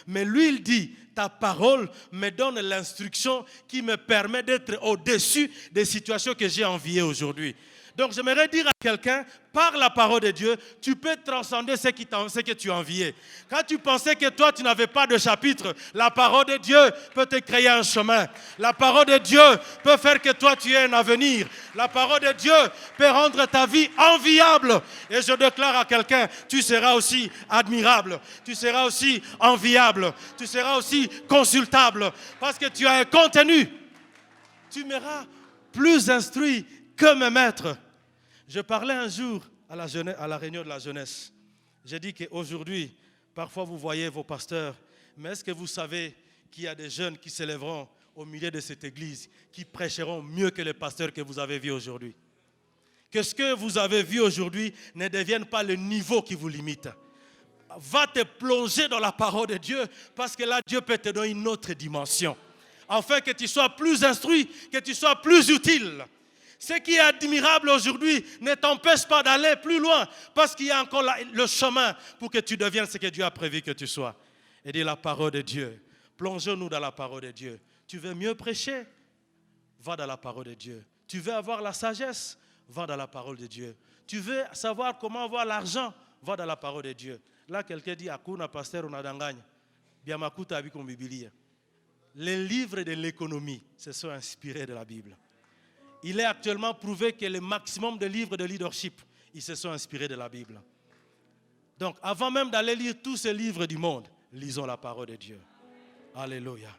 mais lui, il dit, ta parole me donne l'instruction qui me permet d'être au-dessus des situations que j'ai enviées aujourd'hui. Donc j'aimerais dire à quelqu'un, par la parole de Dieu, tu peux transcender ce que tu enviais. Quand tu pensais que toi tu n'avais pas de chapitre, la parole de Dieu peut te créer un chemin. La parole de Dieu peut faire que toi tu aies un avenir. La parole de Dieu peut rendre ta vie enviable. Et je déclare à quelqu'un, tu seras aussi admirable, tu seras aussi enviable, tu seras aussi consultable. Parce que tu as un contenu. Tu m'auras plus instruit que mes maîtres. Je parlais un jour à la réunion de la jeunesse. J'ai dit qu'aujourd'hui, parfois vous voyez vos pasteurs, mais est-ce que vous savez qu'il y a des jeunes qui s'élèveront au milieu de cette église, qui prêcheront mieux que les pasteurs que vous avez vus aujourd'hui? Que ce que vous avez vu aujourd'hui ne devienne pas le niveau qui vous limite. Va te plonger dans la parole de Dieu, parce que là, Dieu peut te donner une autre dimension. Afin que tu sois plus instruit, que tu sois plus utile. Ce qui est admirable aujourd'hui ne t'empêche pas d'aller plus loin, parce qu'il y a encore le chemin pour que tu deviennes ce que Dieu a prévu que tu sois. Et dis la parole de Dieu. Plongeons-nous dans la parole de Dieu. Tu veux mieux prêcher? Va dans la parole de Dieu. Tu veux avoir la sagesse? Va dans la parole de Dieu. Tu veux savoir comment avoir l'argent? Va dans la parole de Dieu. Là, quelqu'un dit, Akuna pasteur, on a d'engagne. Biamakuta avec mon Bibilia. Les livres de l'économie se sont inspirés de la Bible. Il est actuellement prouvé que le maximum de livres de leadership, ils se sont inspirés de la Bible. Donc, avant même d'aller lire tous ces livres du monde, lisons la parole de Dieu. Alléluia.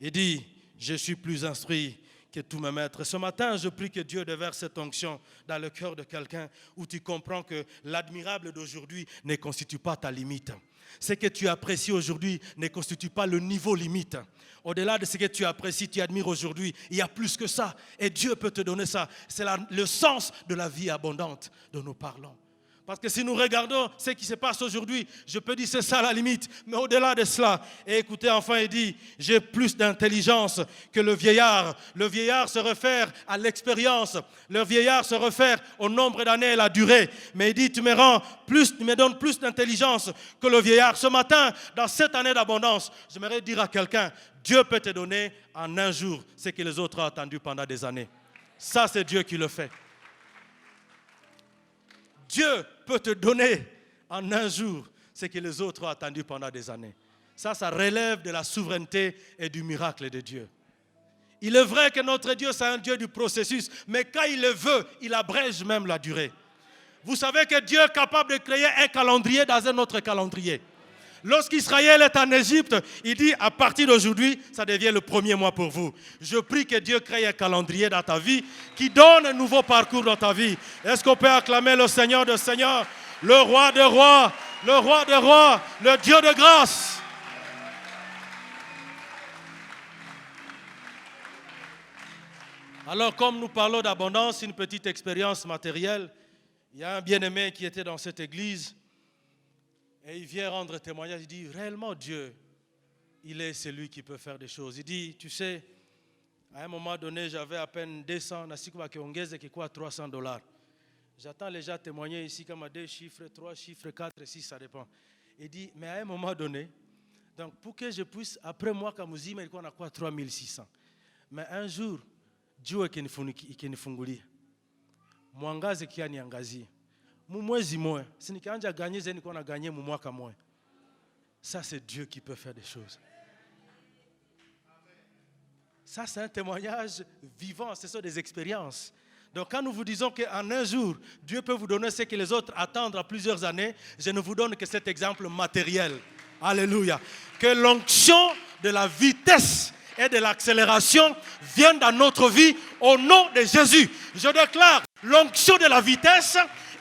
Il dit, je suis plus instruit que tous mes maîtres. Ce matin, je prie que Dieu déverse cette onction dans le cœur de quelqu'un où tu comprends que l'admirable d'aujourd'hui ne constitue pas ta limite. Ce que tu apprécies aujourd'hui ne constitue pas le niveau limite. Au-delà de ce que tu apprécies, tu admires aujourd'hui, il y a plus que ça. Et Dieu peut te donner ça. C'est le sens de la vie abondante dont nous parlons. Parce que si nous regardons ce qui se passe aujourd'hui, je peux dire c'est ça la limite. Mais au-delà de cela, et écoutez, enfin il dit, j'ai plus d'intelligence que le vieillard. Le vieillard se réfère à l'expérience. Le vieillard se réfère au nombre d'années et la durée. Mais il dit, tu me donnes plus d'intelligence que le vieillard. Ce matin, dans cette année d'abondance, j'aimerais dire à quelqu'un, Dieu peut te donner en un jour ce que les autres ont attendu pendant des années. Ça, c'est Dieu qui le fait. Dieu peut te donner en un jour ce que les autres ont attendu pendant des années. Ça relève de la souveraineté et du miracle de Dieu. Il est vrai que notre Dieu, c'est un Dieu du processus, mais quand il le veut, il abrège même la durée. Vous savez que Dieu est capable de créer un calendrier dans un autre calendrier. Lorsqu'Israël est en Égypte, il dit à partir d'aujourd'hui, ça devient le premier mois pour vous. Je prie que Dieu crée un calendrier dans ta vie qui donne un nouveau parcours dans ta vie. Est-ce qu'on peut acclamer le Seigneur de Seigneurs, le Roi de rois, le Roi de rois, le Dieu de grâce? Alors, comme nous parlons d'abondance, une petite expérience matérielle. Il y a un bien-aimé qui était dans cette église. Et il vient rendre témoignage, il dit, réellement Dieu, il est celui qui peut faire des choses. Il dit, tu sais, à un moment donné, j'avais à peine 200, $300. J'attends les gens témoigner ici comme à 2 chiffres, 3 chiffres, 4, 6, ça dépend. Il dit, mais à un moment donné, donc pour que je puisse, après moi, comme vous il y a quoi, 3600. Mais un jour, Dieu est funguli. Mwangaze kia niangazie. Mwezi moya, si nikaanja gagner zeni kwa na gagner mwaka moya. Ça c'est Dieu qui peut faire des choses. Ça c'est un témoignage vivant, ce sont des expériences. Donc quand nous vous disons qu'en un jour, Dieu peut vous donner ce que les autres attendent à plusieurs années, je ne vous donne que cet exemple matériel. Alléluia. Que l'onction de la vitesse et de l'accélération vienne dans notre vie au nom de Jésus. Je déclare l'onction de la vitesse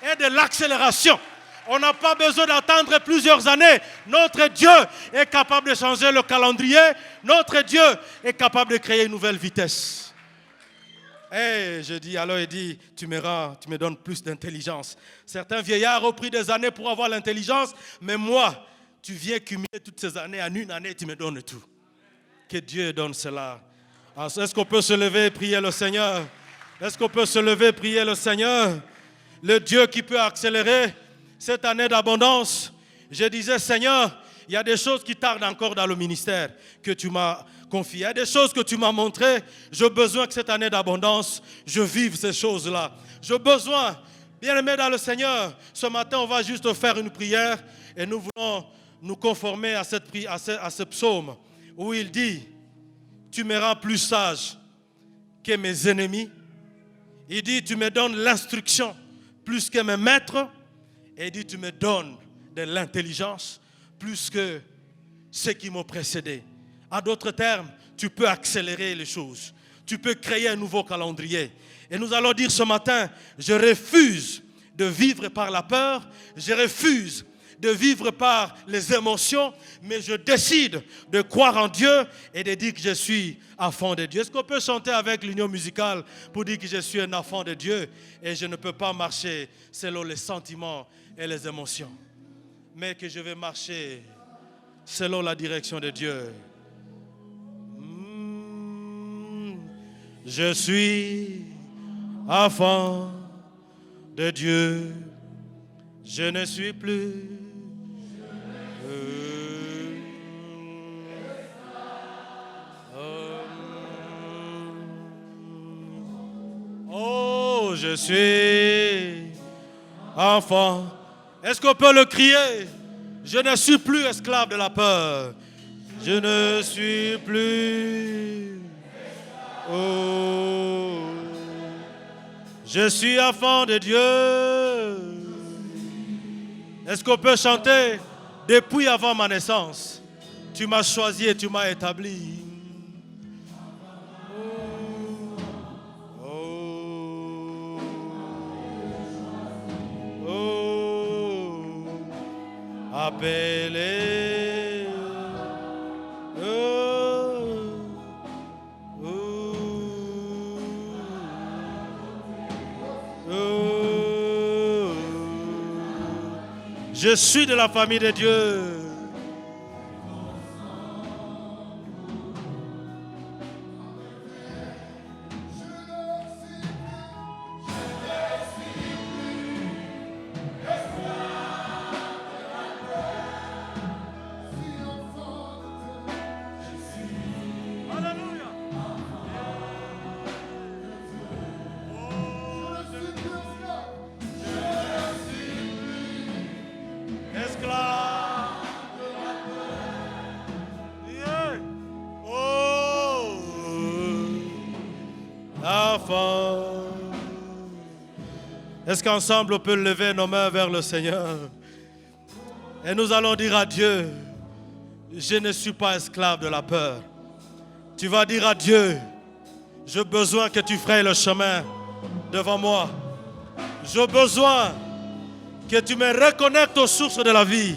et de l'accélération. On n'a pas besoin d'attendre plusieurs années. Notre Dieu est capable de changer le calendrier. Notre Dieu est capable de créer une nouvelle vitesse. Et je dis, alors il dit, tu me donnes plus d'intelligence. Certains vieillards ont pris des années pour avoir l'intelligence, mais moi, tu viens cumuler toutes ces années en une année, tu me donnes tout. Que Dieu donne cela. Alors, est-ce qu'on peut se lever et prier le Seigneur? Est-ce qu'on peut se lever et prier le Seigneur? Le Dieu qui peut accélérer cette année d'abondance. Je disais, Seigneur, il y a des choses qui tardent encore dans le ministère que tu m'as confié. Il y a des choses que tu m'as montrées. J'ai besoin que cette année d'abondance, je vive ces choses-là. J'ai besoin, bien aimé dans le Seigneur, ce matin, on va juste faire une prière et nous voulons nous conformer à ce psaume où il dit, tu me rends plus sage que mes ennemis. Il dit, tu me donnes l'instruction plus que mes maîtres, et il dit, tu me donnes de l'intelligence plus que ceux qui m'ont précédé. En d'autres termes, tu peux accélérer les choses. tu peux créer un nouveau calendrier. Et nous allons dire ce matin, je refuse de vivre par la peur, je refuse de vivre par les émotions, mais je décide de croire en Dieu et de dire que je suis enfant de Dieu. Est-ce qu'on peut chanter avec l'union musicale pour dire que je suis un enfant de Dieu et je ne peux pas marcher selon les sentiments et les émotions, mais que je vais marcher selon la direction de Dieu. Je suis enfant de Dieu, je ne suis plus oh, je suis enfant. Est-ce qu'on peut le crier? Je ne suis plus esclave de la peur. Je ne suis plus. Oh, je suis enfant de Dieu. Est-ce qu'on peut chanter? Depuis avant ma naissance, tu m'as choisi et tu m'as établi. Oh, oh, oh, appelé. Oh, oh, oh. Je suis de la famille de Dieu. Est-ce qu'ensemble on peut lever nos mains vers le Seigneur et nous allons dire à Dieu, je ne suis pas esclave de la peur. Tu vas dire à Dieu, j'ai besoin que tu frayes le chemin devant moi. J'ai besoin que tu me reconnectes aux sources de la vie.